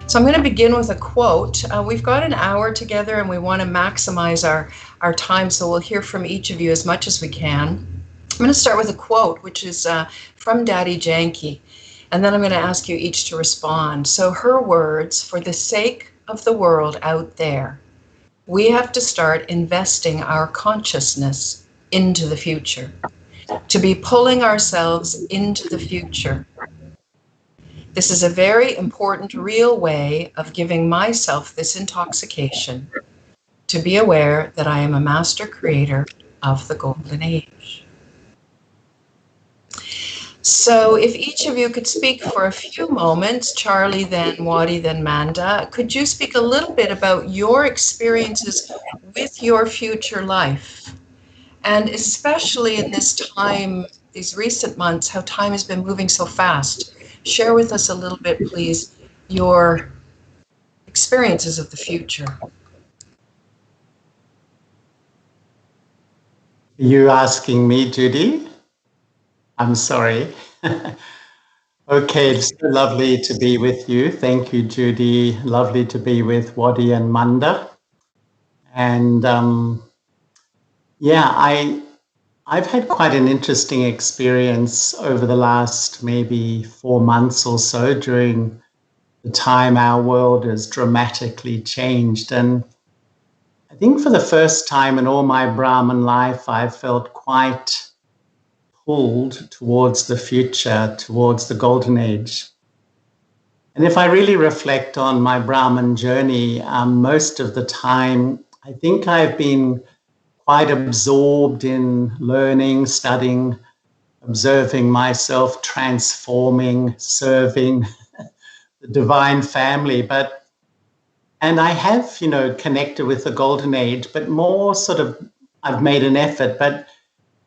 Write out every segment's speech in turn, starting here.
So I'm going to begin with a quote. We've got an hour together and we want to maximize our time, so we'll hear from each of you as much as we can. I'm going to start with a quote, which is from Daddy Janky, and then I'm going to ask you each to respond. So her words: "For the sake of the world out there, we have to start investing our consciousness into the future, to be pulling ourselves into the future. This is a very important, real way of giving myself this intoxication, to be aware that I am a master creator of the golden age." So if each of you could speak for a few moments, Charlie, then Waddy, then Manda, could you speak a little bit about your experiences with your future life? And especially in this time, these recent months, how time has been moving so fast. Share with us a little bit, please, your experiences of the future. You asking me, Judy? I'm sorry. Okay, it's so lovely to be with you. Thank you, Judy. Lovely to be with Waddy and Manda. And I've had quite an interesting experience over the last maybe 4 months or so, during the time our world has dramatically changed. And I think for the first time in all my Brahman life, I felt quite pulled towards the future, towards the golden age. And if I really reflect on my Brahman journey, most of the time, I think I've been quite absorbed in learning, studying, observing myself, transforming, serving the divine family. And I have, connected with the golden age, but more sort of, I've made an effort, but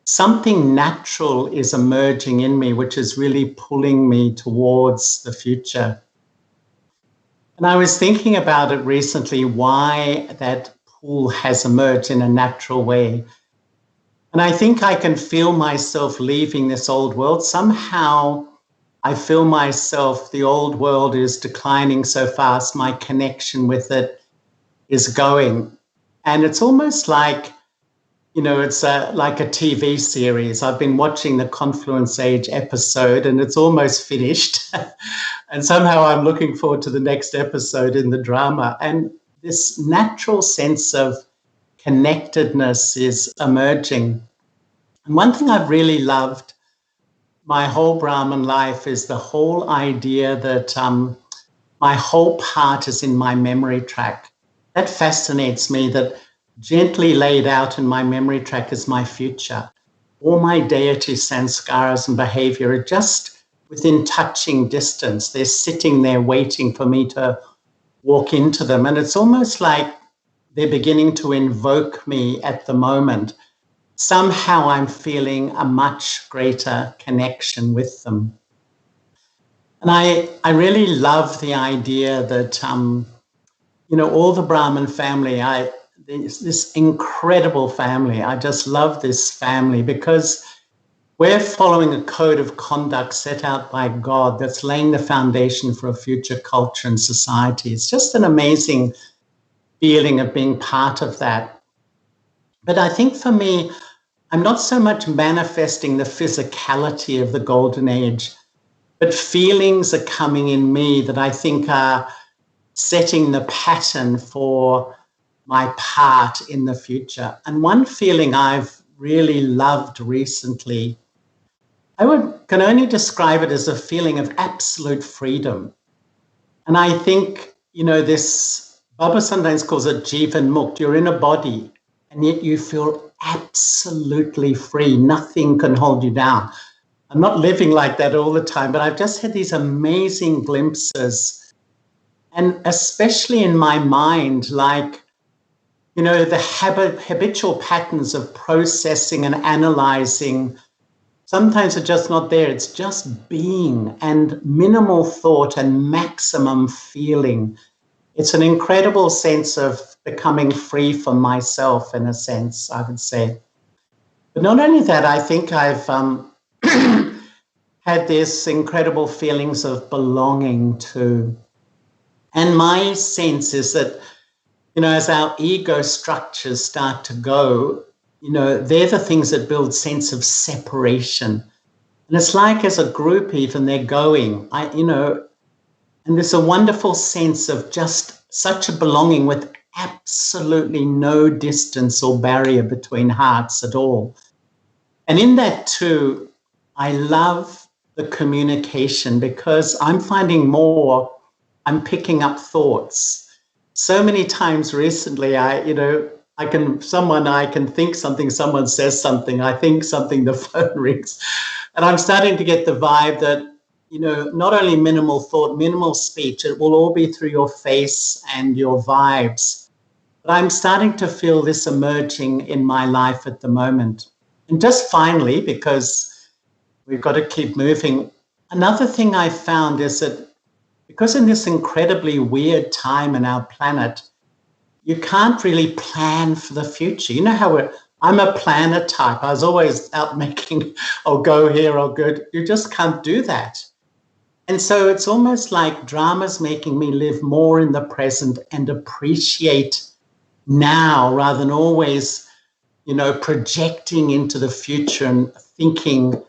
something natural is emerging in me, which is really pulling me towards the future. And I was thinking about it recently, why that pull has emerged in a natural way. And I think I can feel myself leaving this old world. Somehow I feel myself, the old world is declining so fast, my connection with it is going. And it's almost like, it's like a TV series. I've been watching the Confluence Age episode and it's almost finished. And somehow I'm looking forward to the next episode in the drama. And this natural sense of connectedness is emerging. And one thing I've really loved my whole Brahman life is the whole idea that my whole part is in my memory track. That fascinates me, that gently laid out in my memory track is my future. All my deity sanskaras and behavior are just within touching distance. They're sitting there waiting for me to walk into them. And it's almost like they're beginning to invoke me at the moment. Somehow I'm feeling a much greater connection with them. And I really love the idea that, all the Brahmin family, this incredible family. I just love this family because we're following a code of conduct set out by God that's laying the foundation for a future culture and society. It's just an amazing feeling of being part of that. But I think for me, I'm not so much manifesting the physicality of the golden age, but feelings are coming in me that I think are setting the pattern for my part in the future. And one feeling I've really loved recently, can only describe it as a feeling of absolute freedom. And I think, this, Baba sometimes calls it Jivan Mukt. You're in a body, and yet you feel absolutely free. Nothing can hold you down. I'm not living like that all the time, but I've just had these amazing glimpses. And especially in my mind, like, the habitual patterns of processing and analyzing sometimes are just not there. It's just being and minimal thought and maximum feeling. It's an incredible sense of becoming free from myself, in a sense, I would say. But not only that, I think I've had this incredible feelings of belonging too. And my sense is that, as our ego structures start to go, they're the things that build sense of separation. And it's like as a group, even they're going, and there's a wonderful sense of just such a belonging with absolutely no distance or barrier between hearts at all. And in that too, I love the communication because I'm finding I'm picking up thoughts. So many times recently, I can think something, someone says something, I think something, the phone rings. And I'm starting to get the vibe that, not only minimal thought, minimal speech, it will all be through your face and your vibes. But I'm starting to feel this emerging in my life at the moment. And just finally, because we've got to keep moving, another thing I found is that because in this incredibly weird time in our planet, you can't really plan for the future. You know how I'm a planner type. I was always out making, I'll go here, I'll go. You just can't do that. And so it's almost like drama's making me live more in the present and appreciate now rather than always, projecting into the future and thinking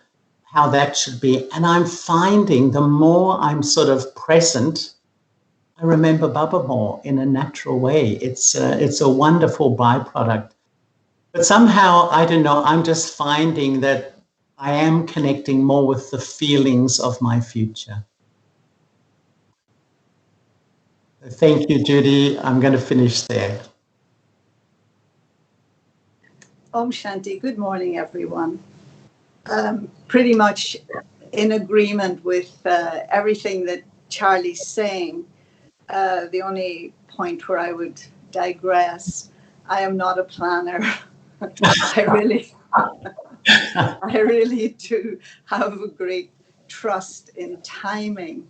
how that should be. And I'm finding the more I'm sort of present, I remember Baba more in a natural way. It's a wonderful byproduct. But somehow, I don't know, I'm just finding that I am connecting more with the feelings of my future. Thank you, Judy. I'm going to finish there. Om Shanti. Good morning, everyone. Pretty much in agreement with everything that Charlie's saying. The only point where I would digress, I am not a planner. I really do have a great trust in timing.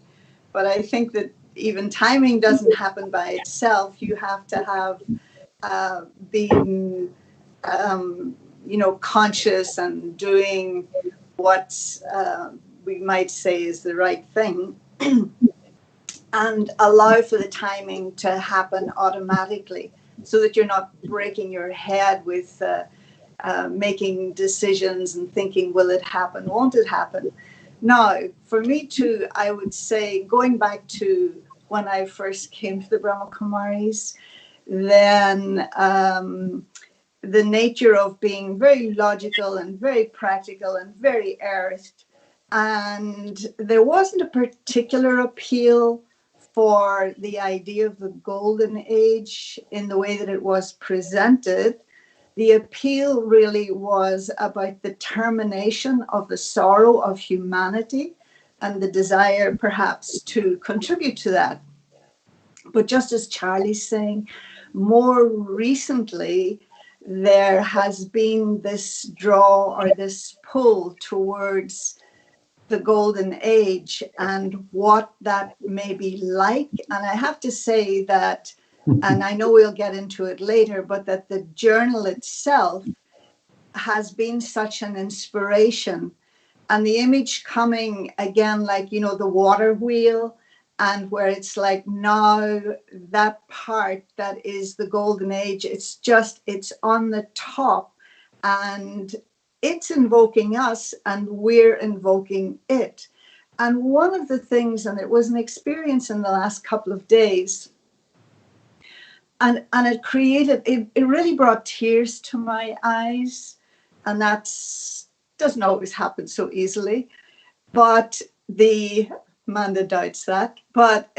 But I think that even timing doesn't happen by itself. You have to have been conscious and doing what we might say is the right thing and allow for the timing to happen automatically so that you're not breaking your head with making decisions and thinking, will it happen? Won't it happen? Now, for me too, I would say going back to when I first came to the Brahma Kumaris, then the nature of being very logical and very practical and very earthed. And there wasn't a particular appeal for the idea of the golden age in the way that it was presented. The appeal really was about the termination of the sorrow of humanity and the desire perhaps to contribute to that. But just as Charlie's saying, more recently, there has been this draw or this pull towards the golden age and what that may be like. And I have to say that, and I know we'll get into it later, but that the journal itself has been such an inspiration. And the image coming again, like, the water wheel, and where it's like now that part that is the golden age, it's on the top and it's invoking us and we're invoking it. And one of the things, and it was an experience in the last couple of days, and it really brought tears to my eyes. And that doesn't always happen so easily, but Manda doubts that, but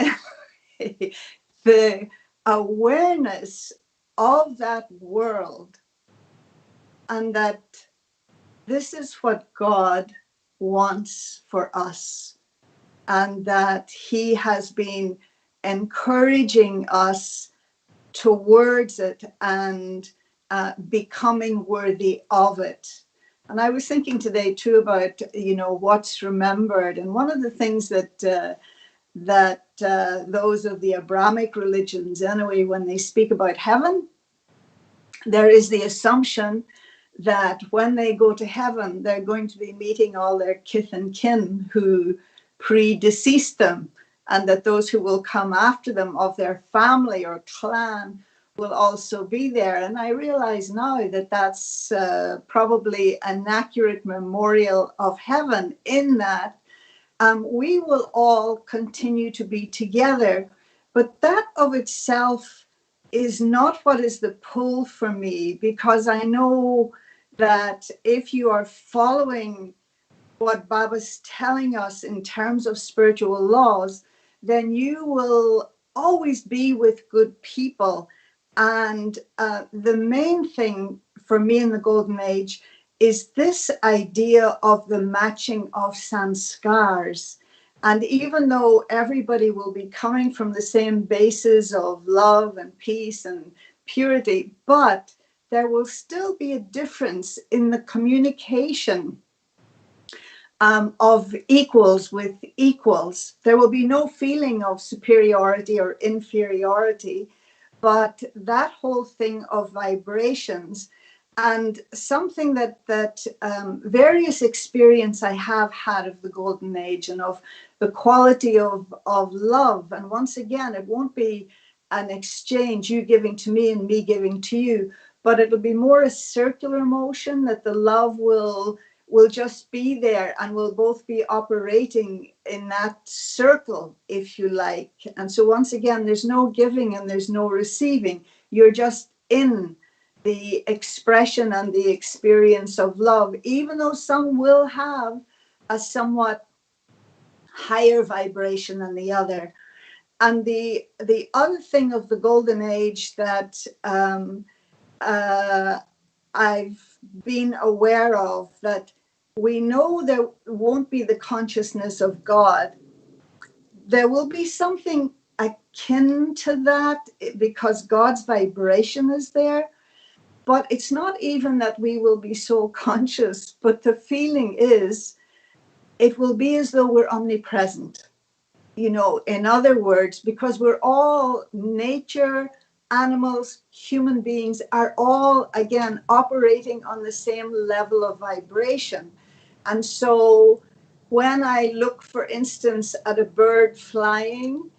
the awareness of that world and that this is what God wants for us and that He has been encouraging us towards it and becoming worthy of it. And I was thinking today too about, what's remembered. And one of the things that those of the Abrahamic religions, anyway, when they speak about heaven, there is the assumption that when they go to heaven, they're going to be meeting all their kith and kin who predeceased them and that those who will come after them of their family or clan will also be there. And I realize now that that's probably an accurate memorial of heaven, in that we will all continue to be together. But that of itself is not what is the pull for me, because I know that if you are following what Baba's telling us in terms of spiritual laws, then you will always be with good people. And the main thing for me in the Golden Age is this idea of the matching of sanskars. And even though everybody will be coming from the same basis of love and peace and purity, but there will still be a difference in the communication of equals with equals. There will be no feeling of superiority or inferiority, but that whole thing of vibrations, and something that various experience I have had of the Golden Age and of the quality of love. And once again, it won't be an exchange, you giving to me and me giving to you, but it'll be more a circular motion, that the love will just be there, and we'll both be operating in that circle, if you like. And so once again, there's no giving and there's no receiving. You're just in the expression and the experience of love, even though some will have a somewhat higher vibration than the other. And the other thing of the Golden Age that I've been aware of, that we know there won't be the consciousness of God. There will be something akin to that, because God's vibration is there. But it's not even that we will be so conscious, but the feeling is it will be as though we're omnipresent. You know, in other words, because we're all nature, animals, human beings are all, again, operating on the same level of vibration. And so when I look, for instance, at a bird flying,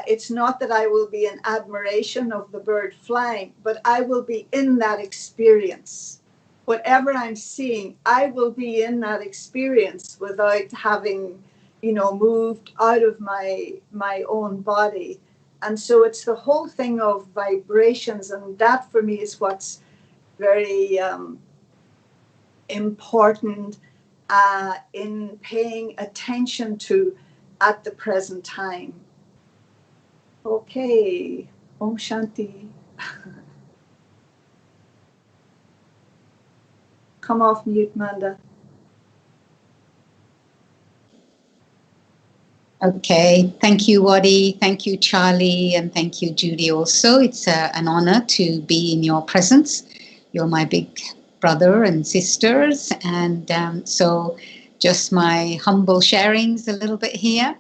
it's not that I will be in admiration of the bird flying, but I will be in that experience. Whatever I'm seeing, I will be in that experience without having, you know, moved out of my own body. And so it's the whole thing of vibrations, and that for me is what's very important in paying attention to at the present time. Okay, Om Shanti. Come off mute, Manda. Okay, thank you, Waddy. Thank you, Charlie, and thank you, Judy, also. It's an honor to be in your presence. You're my big brother and sisters, and so just my humble sharings a little bit here.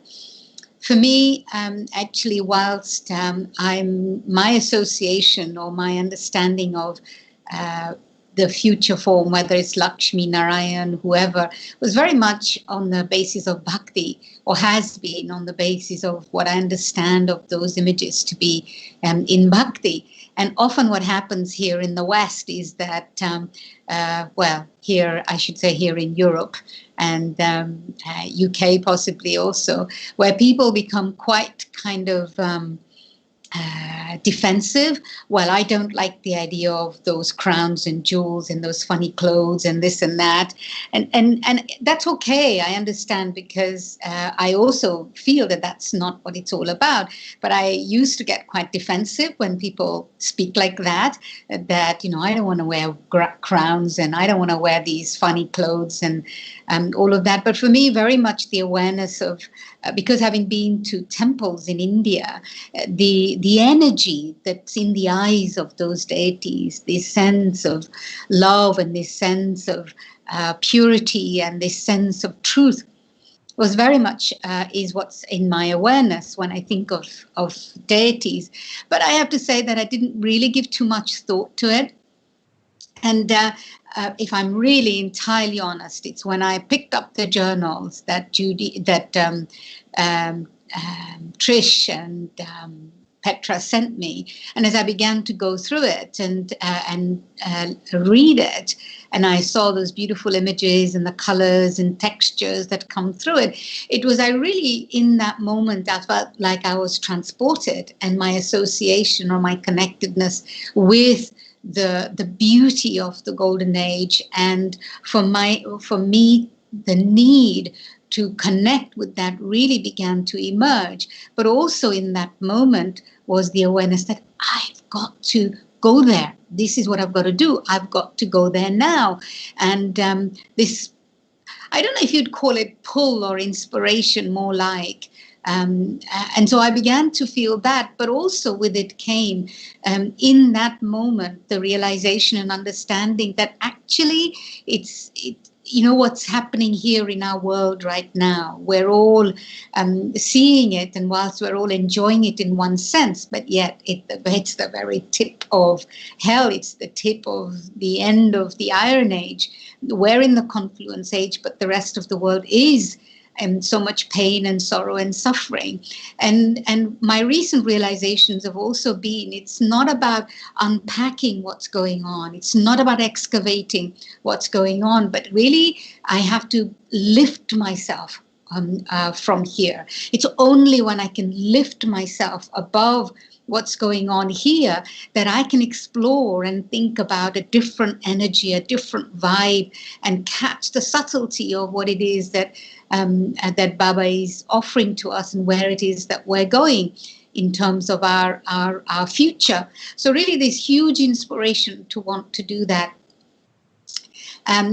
For me, actually, whilst my association or my understanding of the future form, whether it's Lakshmi, Narayan, whoever, was very much on the basis of bhakti, or has been on the basis of what I understand of those images to be in bhakti. And often what happens here in the West is that, here, I should say here in Europe and UK possibly also, where people become quite kind of defensive. Well, I don't like the idea of those crowns and jewels and those funny clothes and this and that. And that's okay. I understand, because I also feel that that's not what it's all about. But I used to get quite defensive when people speak like that, you know, I don't want to wear crowns and I don't want to wear these funny clothes and all of that. But for me, very much the awareness of, because having been to temples in India, the energy that's in the eyes of those deities, this sense of love and this sense of purity and this sense of truth, was very much is what's in my awareness when I think of deities. But I have to say that I didn't really give too much thought to it. And if I'm really entirely honest, it's when I picked up the journals that Trish and Petra sent me, and as I began to go through it and read it, and I saw those beautiful images and the colors and textures that come through it, I really, in that moment, I felt like I was transported, and my association or my connectedness with the beauty of the golden age, and for me, the need to connect with that really began to emerge. But also in that moment was the awareness that I've got to go there. This is what I've got to do. I've got to go there now. And this, I don't know if you'd call it pull or inspiration, more like. And so I began to feel that, but also with it came, in that moment, the realization and understanding that actually what's happening here in our world right now. We're all seeing it, and whilst we're all enjoying it in one sense, but yet it's the very tip of hell. It's the tip of the end of the Iron Age. We're in the confluence age, but the rest of the world is so much pain and sorrow and suffering. And my recent realizations have also been, it's not about unpacking what's going on. It's not about excavating what's going on, but really I have to lift myself from here. It's only when I can lift myself above what's going on here that I can explore and think about a different energy, a different vibe, and catch the subtlety of what it is that Baba is offering to us and where it is that we're going in terms of our future. So really there's huge inspiration to want to do that.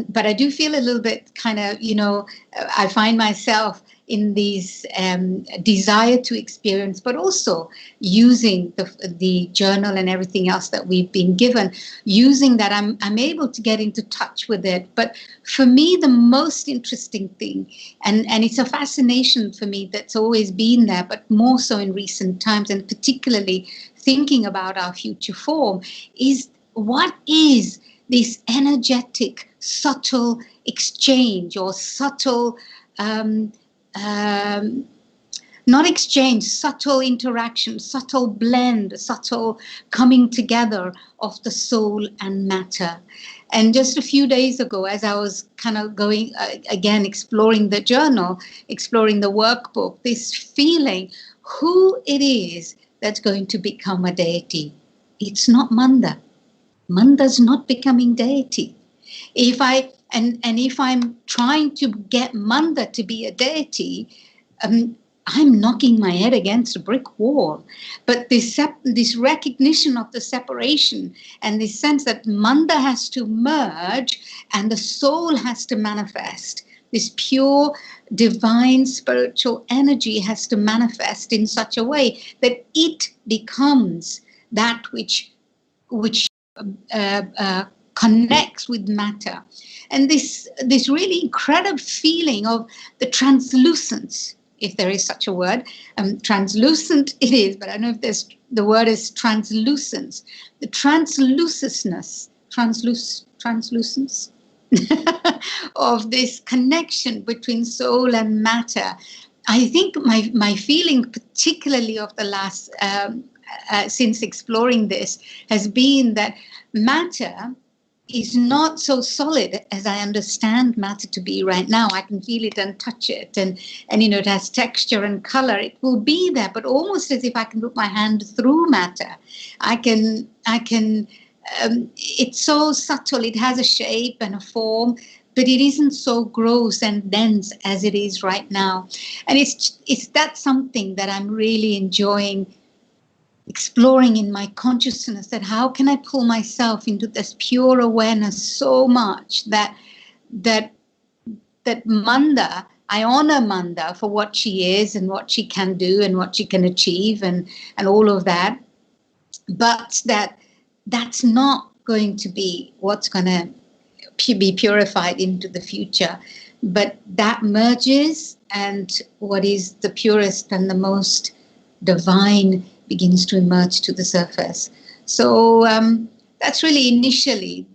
But I do feel a little bit kind of, I find myself in these desire to experience, but also using the journal and everything else that we've been given, using that I'm able to get into touch with it. But for me, the most interesting thing, and it's a fascination for me that's always been there, but more so in recent times, and particularly thinking about our future form, is what is this energetic, subtle exchange or subtle not exchange, subtle interaction, subtle blend, subtle coming together of the soul and matter. And just a few days ago, as I was kind of going again, exploring the journal, exploring the workbook, this feeling, who it is that's going to become a deity. It's not Manda. Manda's not becoming deity. If I'm trying to get Manda to be a deity, I'm knocking my head against a brick wall. But this recognition of the separation and this sense that Manda has to merge and the soul has to manifest, this pure divine spiritual energy has to manifest in such a way that it becomes that which connects with matter. And this really incredible feeling of the translucence, if there is such a word, translucent it is, but I don't know if the word is translucence, the translucentness of this connection between soul and matter. I think my feeling, particularly of the last since exploring this, has been that matter is not so solid as I understand matter to be right now. I can feel it and touch it, and it has texture and color. It will be there, but almost as if I can put my hand through matter. I can. It's so subtle. It has a shape and a form, but it isn't so gross and dense as it is right now. And it's that something that I'm really enjoying exploring in my consciousness, that how can I pull myself into this pure awareness so much that Manda, I honor Manda for what she is and what she can do and what she can achieve and all of that, but that's not going to be what's going to be purified into the future, but that merges, and what is the purest and the most divine begins to emerge to the surface. So that's really initially,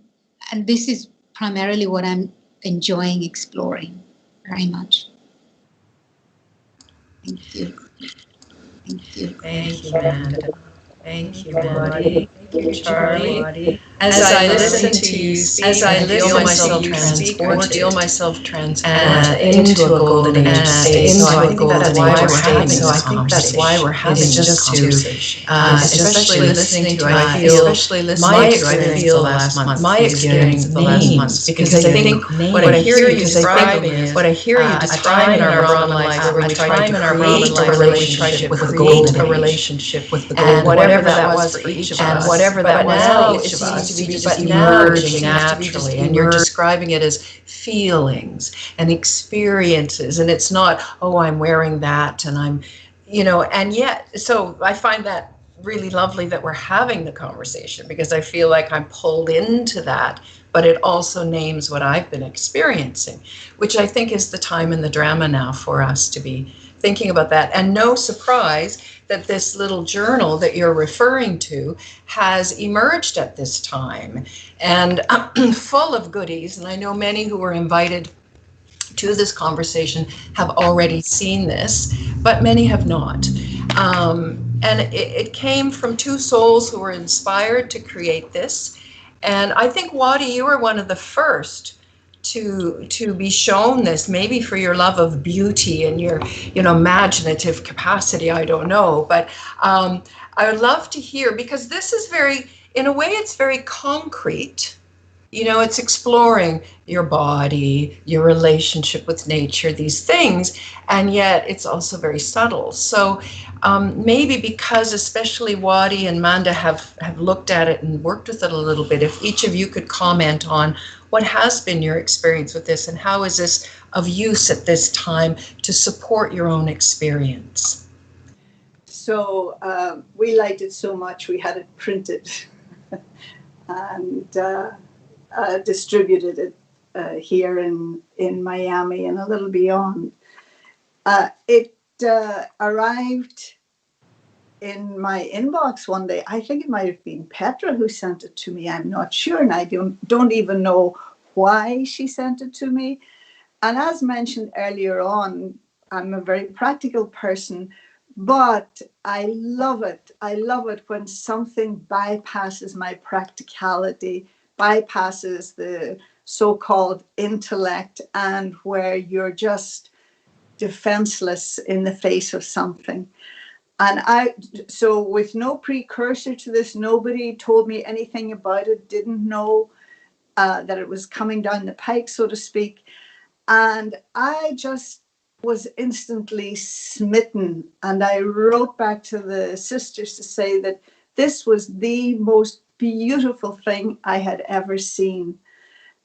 and this is primarily what I'm enjoying exploring very much. Thank you. Thank you. Thank you, Manda. Thank you, Waddy. Thank you, Charlie. As I listen to you speak, I feel myself transport into a golden age state. So I think that's why we're having this conversation. Especially listening to, I feel my experience the last month, because I think what I hear you describing is a time in our Brahmin life where we try to create a relationship with the golden age. And whatever that was for each of us, but now it seems to be just emerging naturally, and you're describing it as feelings and experiences, and it's not, oh, I'm wearing that, and I'm, and yet, so I find that really lovely that we're having the conversation, because I feel like I'm pulled into that, but it also names what I've been experiencing, which I think is the time in the drama now for us to be thinking about that. And no surprise that this little journal that you're referring to has emerged at this time, and full of goodies. And I know many who were invited to this conversation have already seen this, but many have not. And it came from two souls who were inspired to create this. And I think, Waddy, you were one of the first to be shown this, maybe for your love of beauty and your imaginative capacity, I don't know, but I would love to hear, because this is in a way it's very concrete. It's exploring your body, your relationship with nature, these things, and yet it's also very subtle. So maybe because especially Waddy and Manda have looked at it and worked with it a little bit, if each of you could comment on what has been your experience with this, and how is this of use at this time to support your own experience? So we liked it so much, we had it printed and distributed it here in Miami and a little beyond. It arrived in my inbox one day. I think it might have been Petra who sent it to me. I'm not sure, and I don't even know why she sent it to me. And as mentioned earlier on, I'm a very practical person, but I love it. I love it when something bypasses my practicality, bypasses the so-called intellect, and where you're just defenseless in the face of something. And so with no precursor to this, nobody told me anything about it, didn't know that it was coming down the pike, so to speak. And I just was instantly smitten. And I wrote back to the sisters to say that this was the most beautiful thing I had ever seen.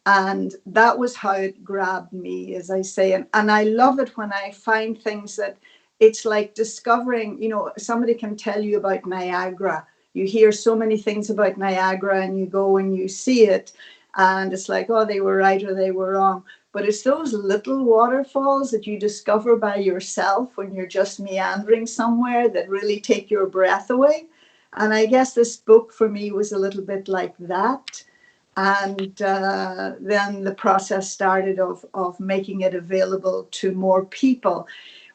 And that was how it grabbed me, as I say. And I love it when I find things that it's like discovering, somebody can tell you about Niagara. You hear so many things about Niagara and you go and you see it. And it's like, oh, they were right or they were wrong. But it's those little waterfalls that you discover by yourself when you're just meandering somewhere that really take your breath away. And I guess this book for me was a little bit like that. And then the process started of making it available to more people.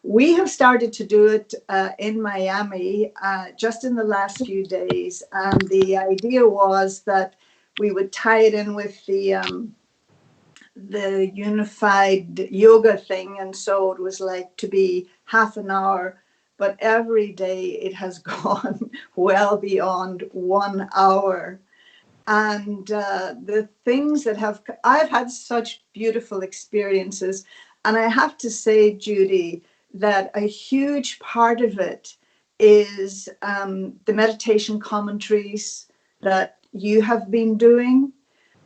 We have started to do it in Miami just in the last few days. And the idea was that we would tie it in with the unified yoga thing. And so it was like to be half an hour, but every day it has gone well beyond 1 hour. And the things that I've had such beautiful experiences. And I have to say, Judy, that a huge part of it is the meditation commentaries that you have been doing.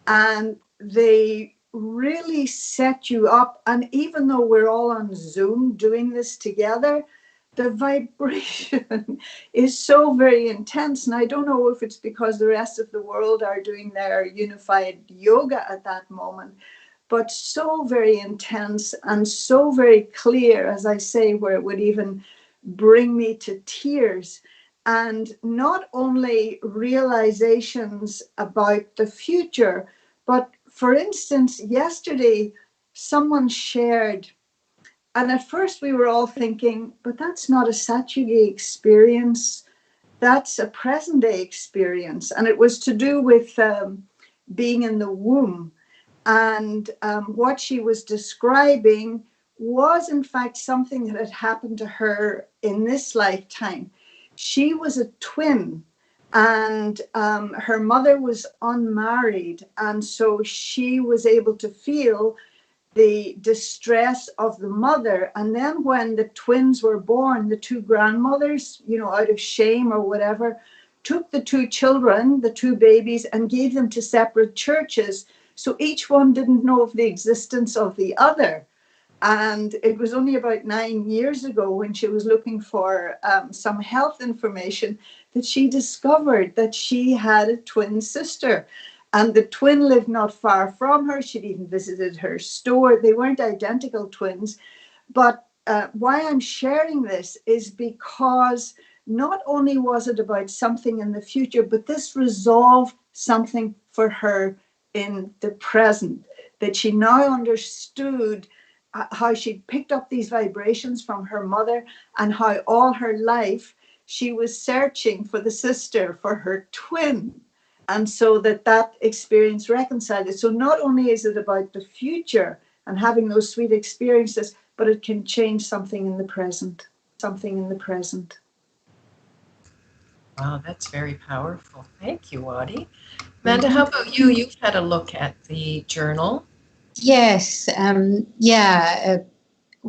And they really set you up. And even though we're all on Zoom doing this together, the vibration is so very intense. And I don't know if it's because the rest of the world are doing their unified yoga at that moment, but so very intense and so very clear, as I say, where it would even bring me to tears. And not only realizations about the future, but for instance, yesterday, someone shared And at first we were all thinking, but that's not a Satyugi experience. That's a present day experience. And it was to do with being in the womb. And what she was describing was, in fact, something that had happened to her in this lifetime. She was a twin, and her mother was unmarried. And so she was able to feel the distress of the mother. And then when the twins were born, the two grandmothers, out of shame or whatever, took the two children, the two babies, and gave them to separate churches. So each one didn't know of the existence of the other. And it was only about 9 years ago, when she was looking for some health information, that she discovered that she had a twin sister. And the twin lived not far from her. She'd even visited her store. They weren't identical twins. But why I'm sharing this is because not only was it about something in the future, but this resolved something for her in the present, that she now understood how she'd picked up these vibrations from her mother, and how all her life she was searching for the sister, for her twin. And so that experience reconciled it. So not only is it about the future and having those sweet experiences, but it can change something in the present, Wow, that's very powerful. Thank you, Waddy. Manda, how about you? You've had a look at the journal. Yes.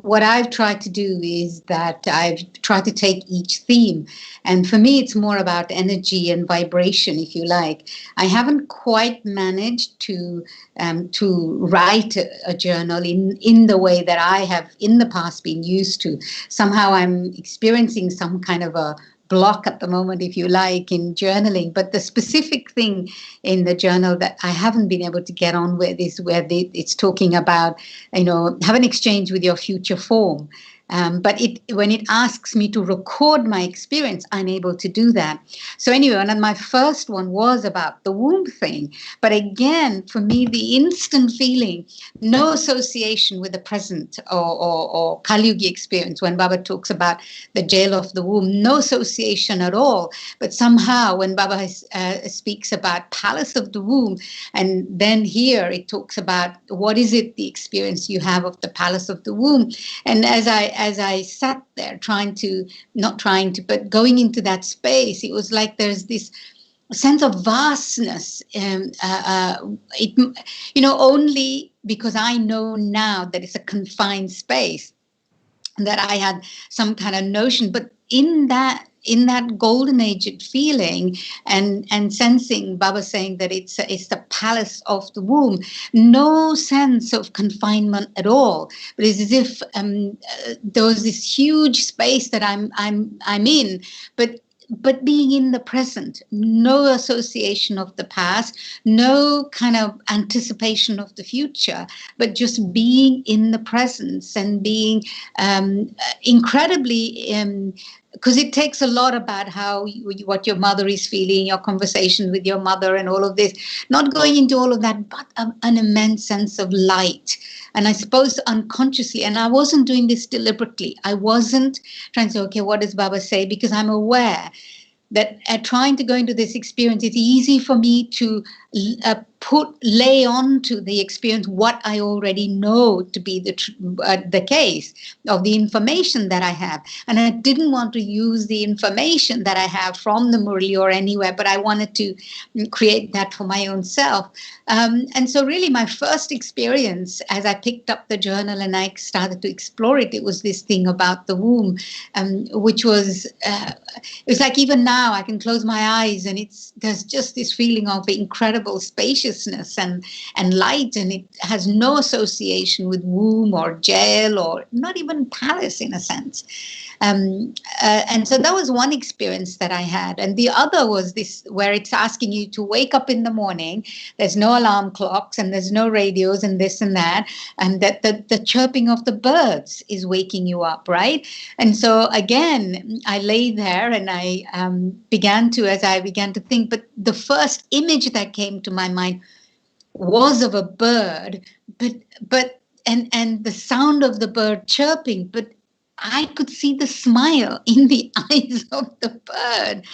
What I've tried to do is that I've tried to take each theme. And for me, it's more about energy and vibration, if you like. I haven't quite managed to write a journal in the way that I have in the past been used to. Somehow I'm experiencing some kind of a block at the moment, if you like, in journaling. But the specific thing in the journal that I haven't been able to get on with is where it's talking about, have an exchange with your future form. But when it asks me to record my experience, I'm able to do that. So anyway, and my first one was about the womb thing. But again, for me, the instant feeling, no association with the present or Kali Yuga experience, when Baba talks about the jail of the womb, no association at all. But somehow when Baba speaks about palace of the womb, and then here it talks about what is it, the experience you have of the palace of the womb. And as I sat there but going into that space, it was like there's this sense of vastness. Only because I know now that it's a confined space, that I had some kind of notion. But in that golden aged feeling and sensing Baba saying that it's the palace of the womb, no sense of confinement at all. But it's as if there was this huge space that I'm in, but being in the present, no association of the past, no kind of anticipation of the future, but just being in the presence and being incredibly, because it takes a lot about what your mother is feeling, your conversation with your mother and all of this, not going into all of that, but an immense sense of light. And I suppose unconsciously, and I wasn't doing this deliberately, I wasn't trying to say, okay, what does Baba say? Because I'm aware that trying to go into this experience, it's easy for me to lay on to the experience what I already know to be the case of the information that I have. And I didn't want to use the information that I have from the Murli or anywhere, but I wanted to create that for my own self. And so really my first experience as I picked up the journal and I started to explore it, it was this thing about the womb, which was, it was like even now I can close my eyes and there's just this feeling of incredible spaciousness and light, and it has no association with womb or jail or not even palace in a sense. And so that was one experience that I had. And the other was this, where it's asking you to wake up in the morning. There's no alarm clocks and there's no radios and this and that. And that the chirping of the birds is waking you up, right? And so again, I lay there and I began to think, but the first image that came to my mind was of a bird, but and the sound of the bird chirping, but I could see the smile in the eyes of the bird.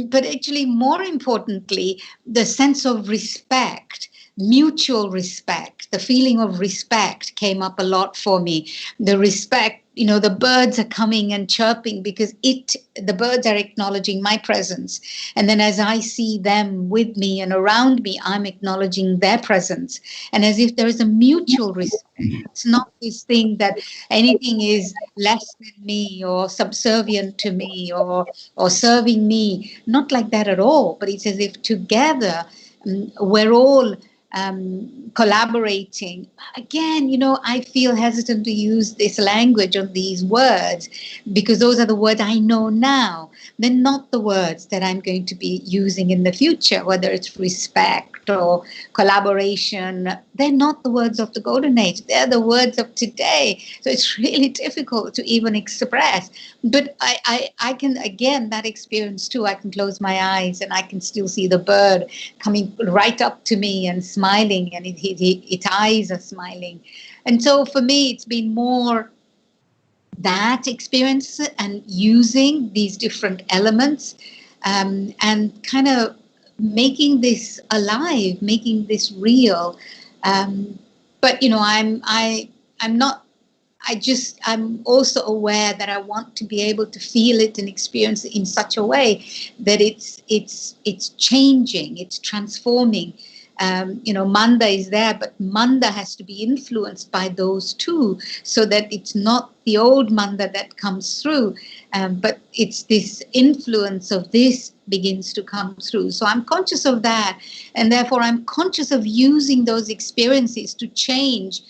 But actually, more importantly, the sense of respect, mutual respect, the feeling of respect came up a lot for me. The respect, the birds are coming and chirping because the birds are acknowledging my presence. And then as I see them with me and around me, I'm acknowledging their presence. And as if there is a mutual respect. It's not this thing that anything is less than me or subservient to me or serving me. Not like that at all. But it's as if together we're all collaborating. Again, I feel hesitant to use this language or these words because those are the words I know now. They're not the words that I'm going to be using in the future, whether it's respect or collaboration. They're not the words of the golden age. They're the words of today. So it's really difficult to even express. But I can, again, that experience too, I can close my eyes and I can still see the bird coming right up to me and smiling, and its eyes are smiling. And so for me, it's been more that experience and using these different elements and kind of making this alive, making this real. But I'm also aware that I want to be able to feel it and experience it in such a way that it's changing, it's transforming. Manda is there, but Manda has to be influenced by those two, so that it's not the old Manda that comes through, but it's this influence of this begins to come through. So I'm conscious of that, and therefore I'm conscious of using those experiences to change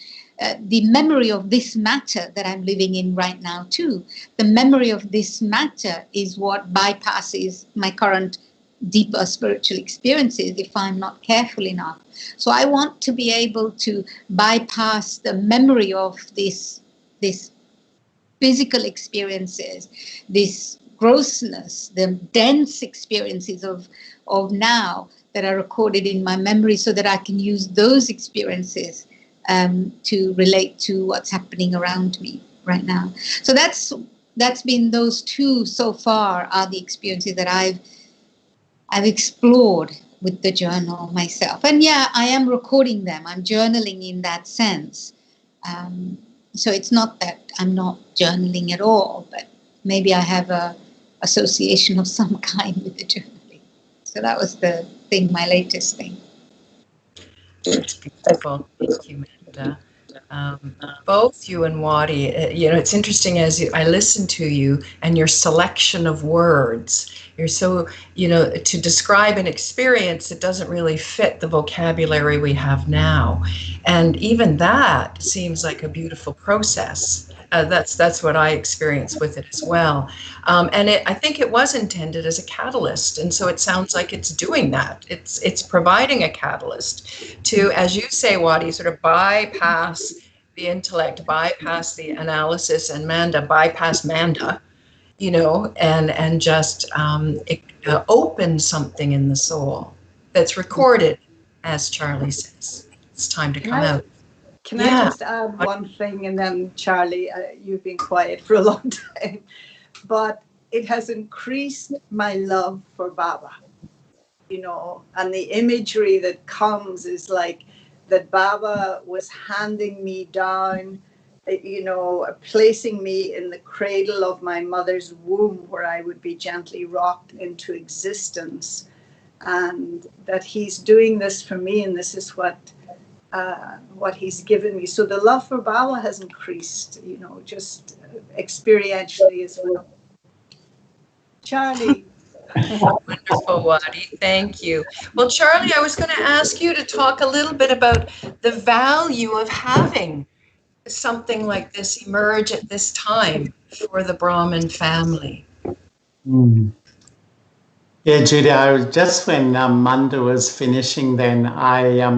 the memory of this matter that I'm living in right now too. The memory of this matter is what bypasses my current deeper spiritual experiences if I'm not careful enough. So I want to be able to bypass the memory of this physical experiences, this grossness, the dense experiences of now that are recorded in my memory, so that I can use those experiences to relate to what's happening around me right now. So that's been those two so far are the experiences that I've explored with the journal myself. And yeah, I am recording them. I'm journaling in that sense. So it's not that I'm not journaling at all, but maybe I have a association of some kind with the journaling. So that was the thing, my latest thing. It's beautiful. Thank you, Manda. Both you and Waddy, it's interesting as I listen to you and your selection of words. You're so, to describe an experience, it doesn't really fit the vocabulary we have now. And even that seems like a beautiful process. That's what I experienced with it as well. And I think it was intended as a catalyst. And so it sounds like it's doing that. It's providing a catalyst to, as you say, Waddy, sort of bypass the intellect, bypass the analysis, and bypass Manda, and just open something in the soul that's recorded, as Charlie says. It's time to come out. Can I just add one thing, and then Charlie, you've been quiet for a long time, but it has increased my love for Baba, and the imagery that comes is like that Baba was handing me down, placing me in the cradle of my mother's womb where I would be gently rocked into existence, and that he's doing this for me, and this is what he's given me. So the love for Baba has increased, just experientially as well. Charlie. Wonderful, Waddy. Thank you. Well, Charlie, I was going to ask you to talk a little bit about the value of having something like this emerge at this time for the Brahmin family. Yeah, Judy, just when Manda was finishing then,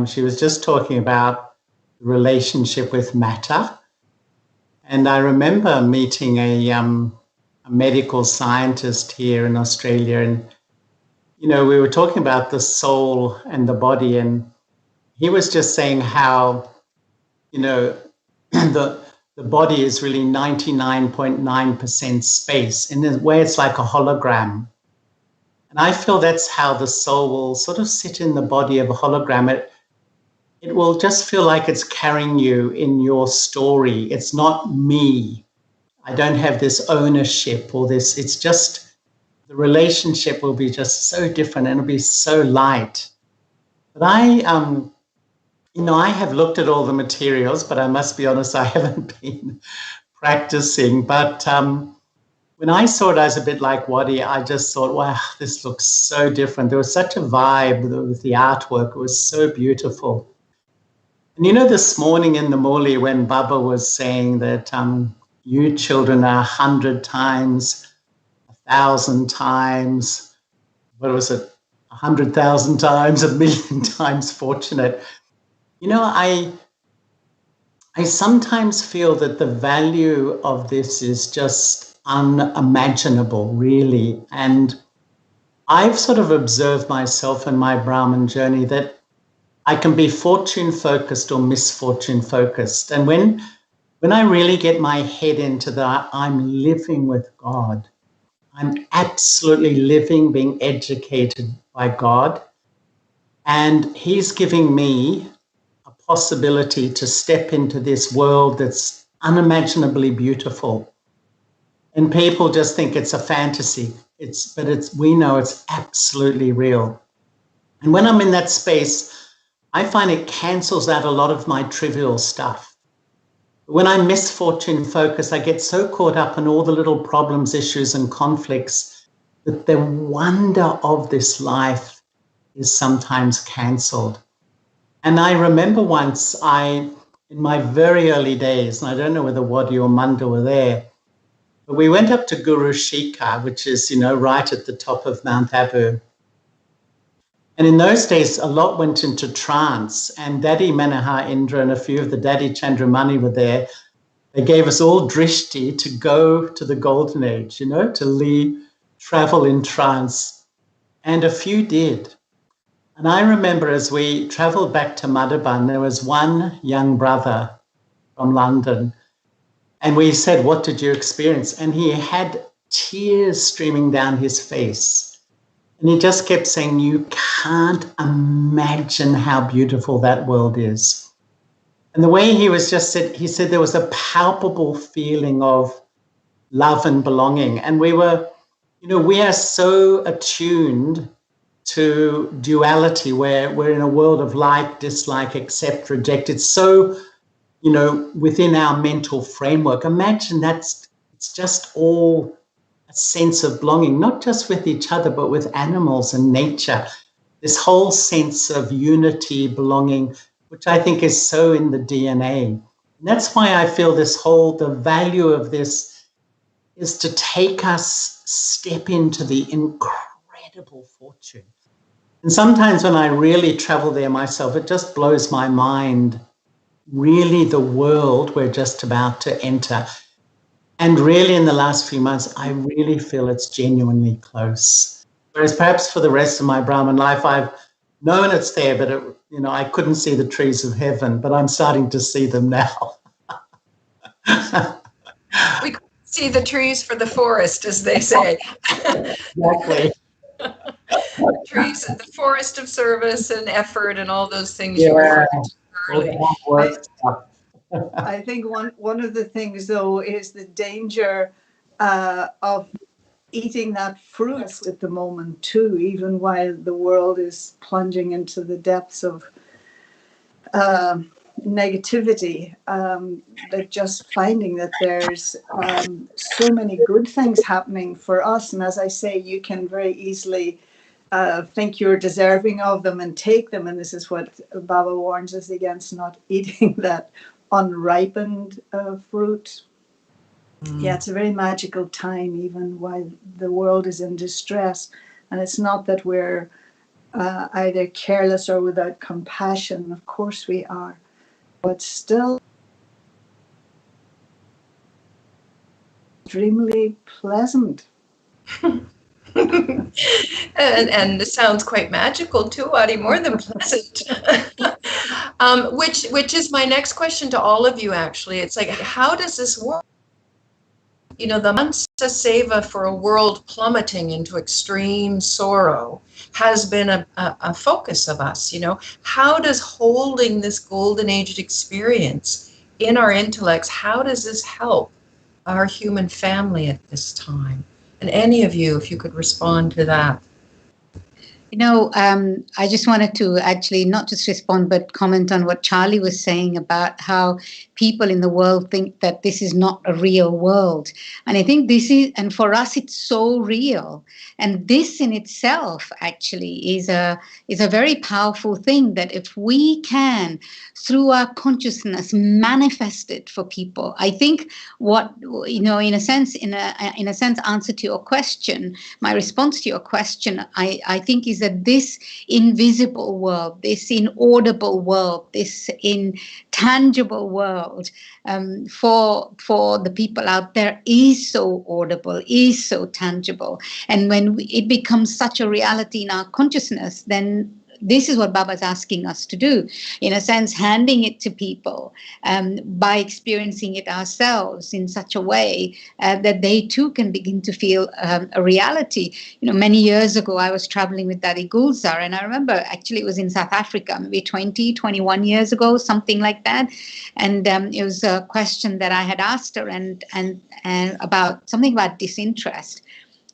she was just talking about the relationship with matter. And I remember meeting a medical scientist here in Australia, and, we were talking about the soul and the body, and he was just saying how, the body is really 99.9% space. In a way, it's like a hologram. And I feel that's how the soul will sort of sit in the body of a hologram. It will just feel like it's carrying you in your story. It's not me. I don't have this ownership or this. It's just the relationship will be just so different and it'll be so light. But I have looked at all the materials, but I must be honest, I haven't been practicing. But when I saw it as a bit like Waddy, I just thought, wow, this looks so different. There was such a vibe with the artwork. It was so beautiful. And this morning in the Morley when Baba was saying that you children are 100 times, 1,000 times, what was it, 100,000 times, 1,000,000 times fortunate. I sometimes feel that the value of this is just unimaginable, really. And I've sort of observed myself in my Brahman journey that I can be fortune focused or misfortune focused. And when I really get my head into that, I'm living with God. I'm absolutely living, being educated by God. And He's giving me a possibility to step into this world that's unimaginably beautiful. And people just think it's a fantasy. We know it's absolutely real. And when I'm in that space, I find it cancels out a lot of my trivial stuff. When I'm misfortune focused, I get so caught up in all the little problems, issues, and conflicts that the wonder of this life is sometimes cancelled. And I remember once in my very early days, and I don't know whether Waddy or Manda were there, but we went up to Guru Shikha, which is, right at the top of Mount Abu. And in those days, a lot went into trance, and Daddy Manohar Indra and a few of the Daddy Chandramani were there. They gave us all drishti to go to the golden age, to travel in trance. And a few did. And I remember as we traveled back to Madhaban, there was one young brother from London. And we said, what did you experience? And he had tears streaming down his face. And he just kept saying, you can't imagine how beautiful that world is. And the way he said there was a palpable feeling of love and belonging. And we are so attuned to duality where we're in a world of like, dislike, accept, reject. It's so, within our mental framework. Imagine it's just all a sense of belonging, not just with each other, but with animals and nature. This whole sense of unity, belonging, which I think is so in the DNA. And that's why I feel the value of this is to take us step into the incredible fortune. And sometimes when I really travel there myself, it just blows my mind, really the world we're just about to enter. And really in the last few months, I really feel it's genuinely close. Whereas perhaps for the rest of my Brahman life, I've known it's there, but I couldn't see the trees of heaven, but I'm starting to see them now. We couldn't see the trees for the forest, as they say. Exactly. Trees, the forest of service and effort and all those things Yeah. you referred to early. I think one of the things, though, is the danger of eating that fruit at the moment, too, even while the world is plunging into the depths of negativity. That just finding that there's so many good things happening for us. And as I say, you can very easily think you're deserving of them and take them. And this is what Baba warns us against, not eating that unripened fruit. Yeah, it's a very magical time, even while the world is in distress. And it's not that we're either careless or without compassion. Of course we are. But still extremely pleasant. And it sounds quite magical too, Waddy, more than pleasant. Which is my next question to all of you, actually. It's like, how does this work? You know, the Mansa Seva for a world plummeting into extreme sorrow has been a focus of us. You know, how does holding this golden age experience in our intellects, how does this help our human family at this time? And any of you, if you could respond to that. You know, I just wanted to actually not just respond, but comment on what Charlie was saying about how people in the world think that this is not a real world. And I think this is, and for us, it's so real. And this in itself actually is a very powerful thing, that if we can, through our consciousness, manifest it for people. I think what, you know, in a sense, answer to your question, my response to your question, I think is that this invisible world, this inaudible world, this intangible world, for the people out there is so audible, is so tangible. And when it becomes such a reality in our consciousness, then this is what Baba's asking us to do, in a sense, handing it to people by experiencing it ourselves in such a way that they too can begin to feel a reality. You know, many years ago, I was traveling with Daddy Gulzar, and I remember actually it was in South Africa, maybe 21 years ago, something like that. And it was a question that I had asked her and about something about disinterest.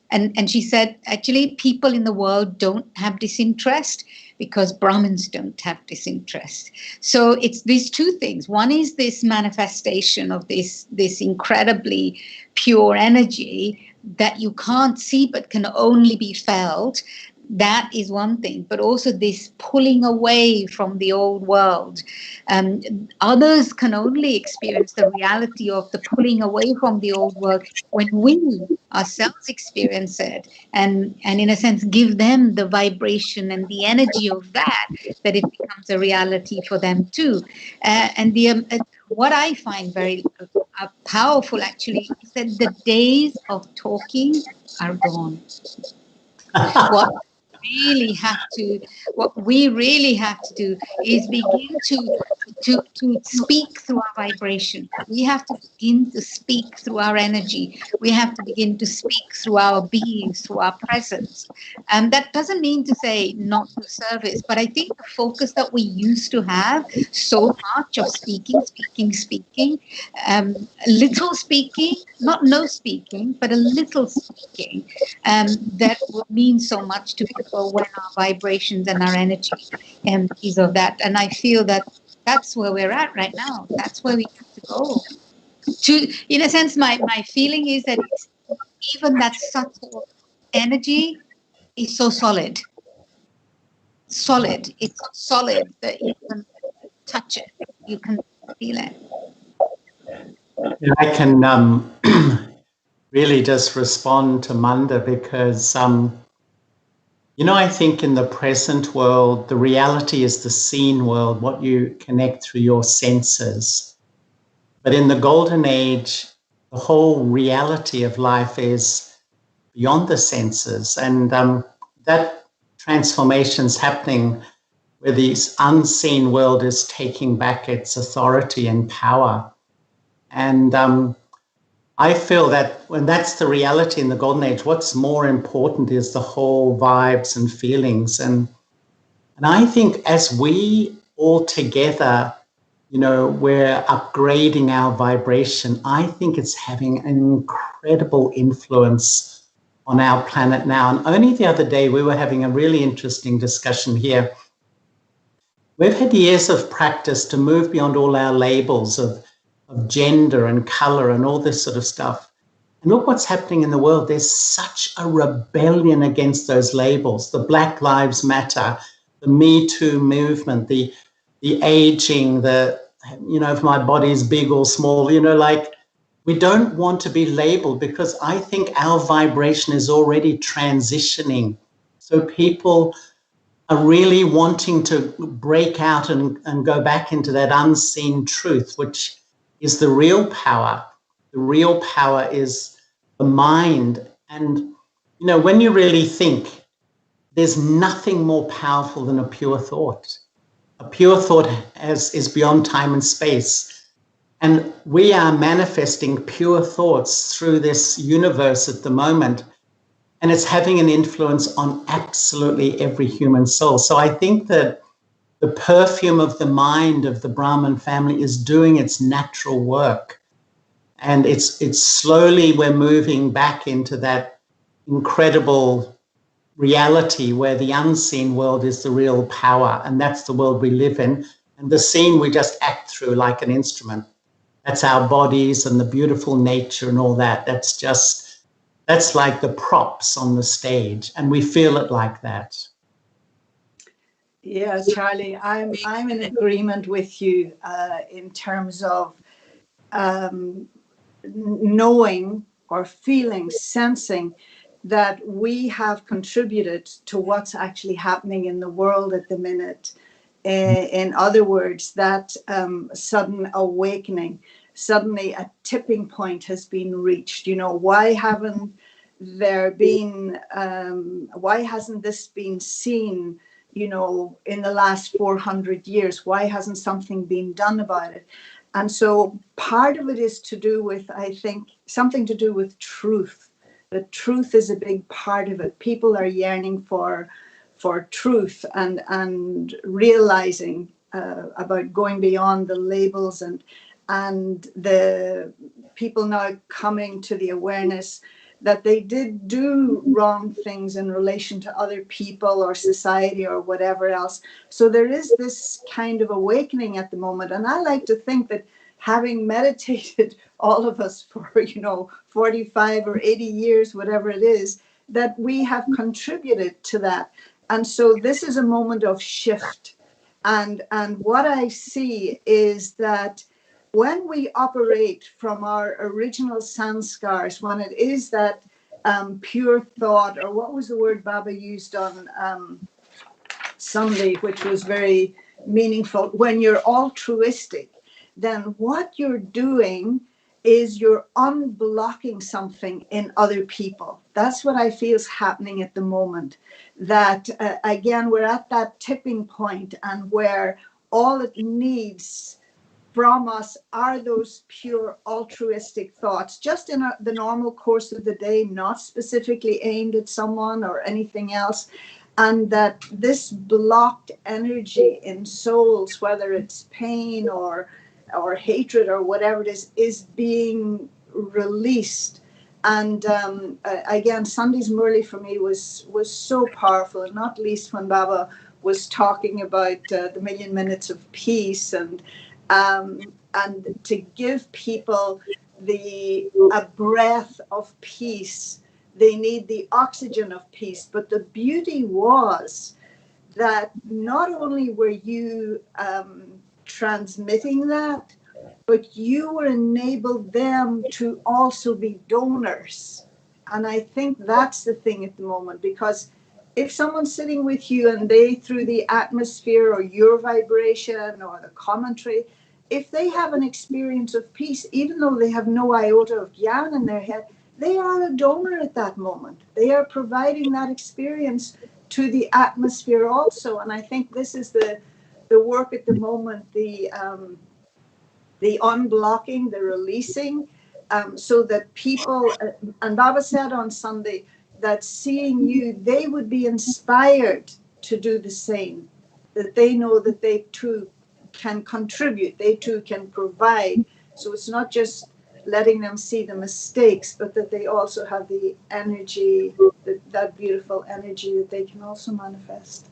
And she said, actually, people in the world don't have disinterest because Brahmins don't have disinterest. So it's these two things. One is this manifestation of this incredibly pure energy that you can't see but can only be felt. That is one thing, but also this pulling away from the old world. Others can only experience the reality of the pulling away from the old world when we ourselves experience it, and in a sense give them the vibration and the energy of that it becomes a reality for them too. And what I find very powerful actually is that the days of talking are gone. What we really have to do is begin to speak through our vibration. We have to begin to speak through our energy. We have to begin to speak through our being, through our presence. And that doesn't mean to say not to service, but I think the focus that we used to have so much of speaking, little speaking, not no speaking, but a little speaking, that will mean so much to people when our vibrations and our energy is of that. And I feel that that's where we're at right now. That's where we have to go. In a sense, my feeling is that even that subtle energy is so solid. It's solid that you can touch it. You can feel it. I can really just respond to Manda because, I think in the present world, the reality is the seen world, what you connect through your senses. But in the golden age, the whole reality of life is beyond the senses. And that transformation's happening where this unseen world is taking back its authority and power. And I feel that when that's the reality in the golden age, what's more important is the whole vibes and feelings. And I think as we all together, we're upgrading our vibration, I think it's having an incredible influence on our planet now. And only the other day, we were having a really interesting discussion here. We've had years of practice to move beyond all our labels of gender and color and all this sort of stuff. And look what's happening in the world. There's such a rebellion against those labels. The Black Lives Matter, the Me Too movement, the aging, if my body's big or small, we don't want to be labeled because I think our vibration is already transitioning. So people are really wanting to break out and go back into that unseen truth, which is the real power. The real power is the mind. And, when you really think, there's nothing more powerful than a pure thought. A pure thought is beyond time and space. And we are manifesting pure thoughts through this universe at the moment. And it's having an influence on absolutely every human soul. So I think that the perfume of the mind of the Brahman family is doing its natural work. And it's slowly we're moving back into that incredible reality where the unseen world is the real power, and that's the world we live in. And the scene we just act through like an instrument. That's our bodies and the beautiful nature and all that. That's like the props on the stage, and we feel it like that. Yeah, Charlie, I'm in agreement with you in terms of knowing or feeling, sensing that we have contributed to what's actually happening in the world at the minute. In other words, that sudden awakening, suddenly a tipping point has been reached. Why hasn't this been seen, in the last 400 years? Why hasn't something been done about it? And so part of it is to do with, I think, something to do with truth. The truth is a big part of it. People are yearning for truth and realizing about going beyond the labels, and the people now coming to the awareness that they did do wrong things in relation to other people or society or whatever else. So there is this kind of awakening at the moment. And I like to think that having meditated, all of us, for 45 or 80 years, whatever it is, that we have contributed to that. And so this is a moment of shift. And what I see is that when we operate from our original sanskars, when it is that pure thought, or what was the word Baba used on Sunday, which was very meaningful, when you're altruistic, then what you're doing is you're unblocking something in other people. That's what I feel is happening at the moment. That, again, we're at that tipping point, and where all it needs from us are those pure altruistic thoughts, just in the normal course of the day, not specifically aimed at someone or anything else. And that this blocked energy in souls, whether it's pain or hatred or whatever it is being released. And again, Sunday's Murli for me was so powerful, and not least when Baba was talking about the million minutes of peace, and to give people a breath of peace. They need the oxygen of peace. But the beauty was that not only were you transmitting that, but you were enabled them to also be donors. And I think that's the thing at the moment, because if someone's sitting with you and they, through the atmosphere or your vibration or the commentary, if they have an experience of peace, even though they have no iota of gyan in their head, they are a donor at that moment. They are providing that experience to the atmosphere also. And I think this is the work at the moment, the unblocking, the releasing, so that people, and Baba said on Sunday, that seeing you, they would be inspired to do the same, that they know that they too can contribute, they too can provide. So it's not just letting them see the mistakes, but that they also have the energy, that beautiful energy that they can also manifest.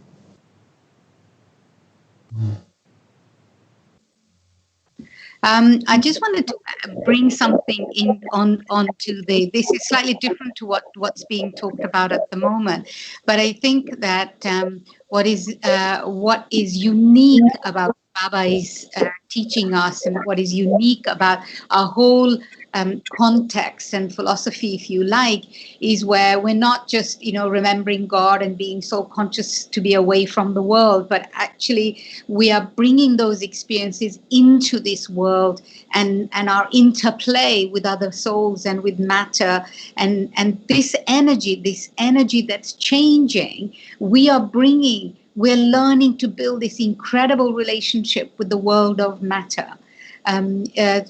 I just wanted to bring something in onto this is slightly different to what's being talked about at the moment, but I think that what is unique about Baba is teaching us, and what is unique about our whole context and philosophy, if you like, is where we're not just, remembering God and being so conscious to be away from the world, but actually we are bringing those experiences into this world and our interplay with other souls and with matter, and this energy that's changing, we're learning to build this incredible relationship with the world of matter,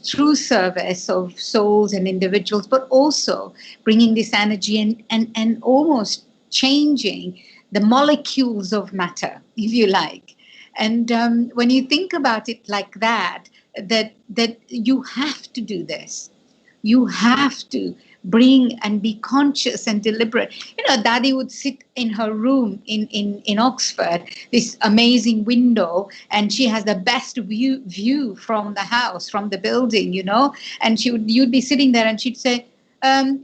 through service of souls and individuals, but also bringing this energy and almost changing the molecules of matter, if you like. And when you think about it like that you have to do this. You have to bring and be conscious and deliberate. Daddy would sit in her room in Oxford, this amazing window, and she has the best view from the house, from the building, and you'd be sitting there and she'd say,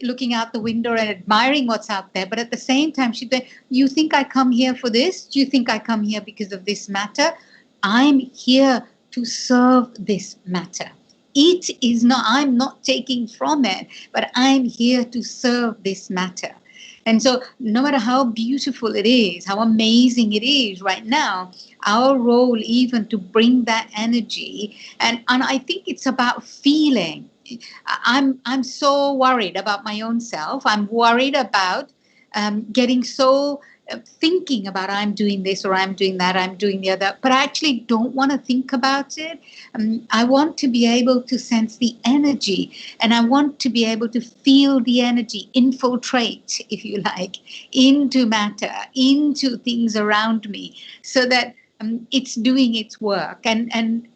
looking out the window and admiring what's out there. But at the same time, she'd say, you think I come here for this? Do you think I come here because of this matter? I'm here to serve this matter. It is not, I'm not taking from it, but I'm here to serve this matter. And so no matter how beautiful it is, how amazing it is right now, our role even to bring that energy, and I think it's about feeling. I'm so worried about my own self. I'm worried about getting so thinking about I'm doing this or I'm doing that, I'm doing the other, but I actually don't want to think about it. I want to be able to sense the energy, and I want to be able to feel the energy infiltrate, if you like, into matter, into things around me, so that it's doing its work. And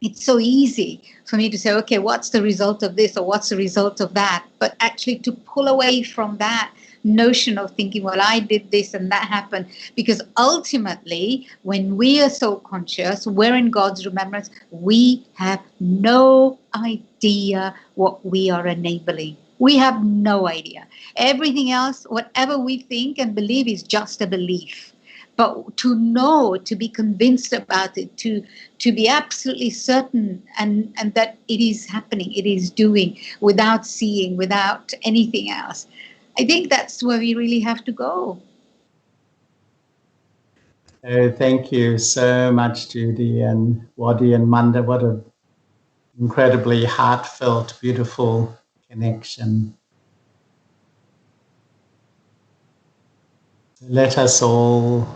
it's so easy for me to say, okay, what's the result of this or what's the result of that? But actually to pull away from that notion of thinking, well, I did this and that happened. Because ultimately, when we are so conscious, we're in God's remembrance, we have no idea what we are enabling. We have no idea. Everything else, whatever we think and believe, is just a belief. But to know, to be convinced about it, to be absolutely certain and that it is happening, it is doing, without seeing, without anything else, I think that's where we really have to go. Oh, thank you so much, Judy and Waddy and Manda. What an incredibly heartfelt, beautiful connection. Let us all,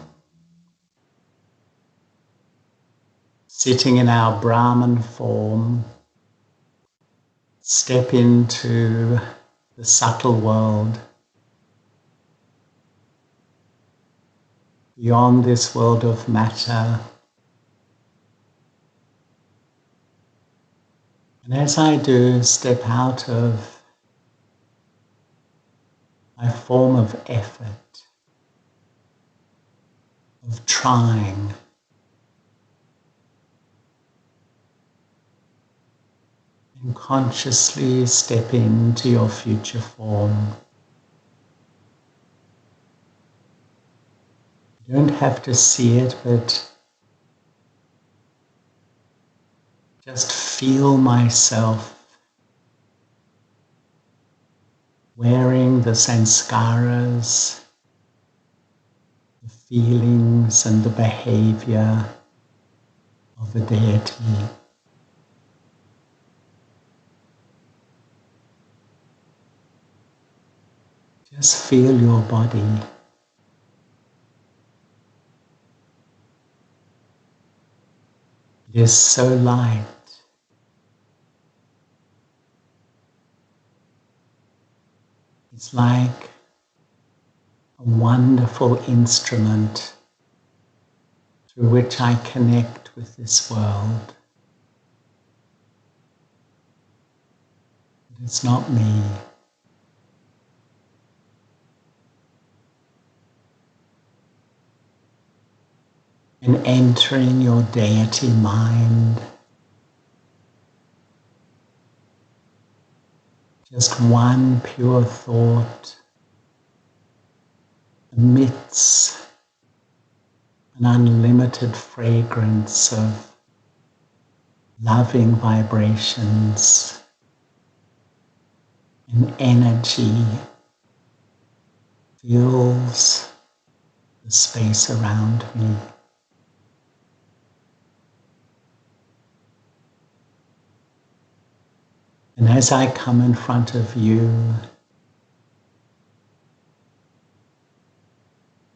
sitting in our Brahman form, step into the subtle world, beyond this world of matter. And as I do, step out of my form of effort, of trying, and consciously step into your future form. You don't have to see it, but just feel myself wearing the sanskaras, the feelings and the behavior of the deity. Just feel your body. It is so light. It's like a wonderful instrument through which I connect with this world. But it's not me. And entering your deity mind, just one pure thought emits an unlimited fragrance of loving vibrations and energy fills the space around me. And as I come in front of you,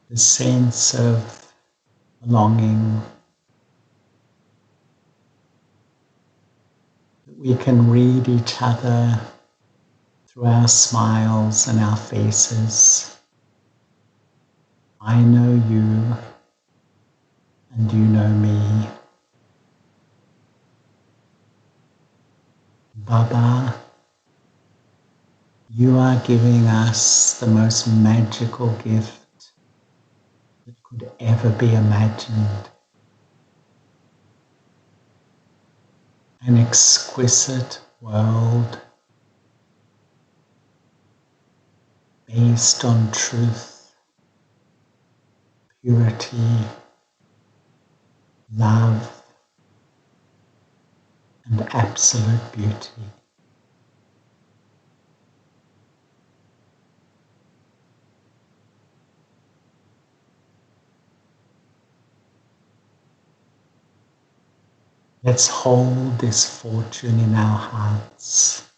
the sense of belonging, that we can read each other through our smiles and our faces. I know you and you know me. Baba, you are giving us the most magical gift that could ever be imagined. An exquisite world based on truth, purity, love, and absolute beauty. Let's hold this fortune in our hearts.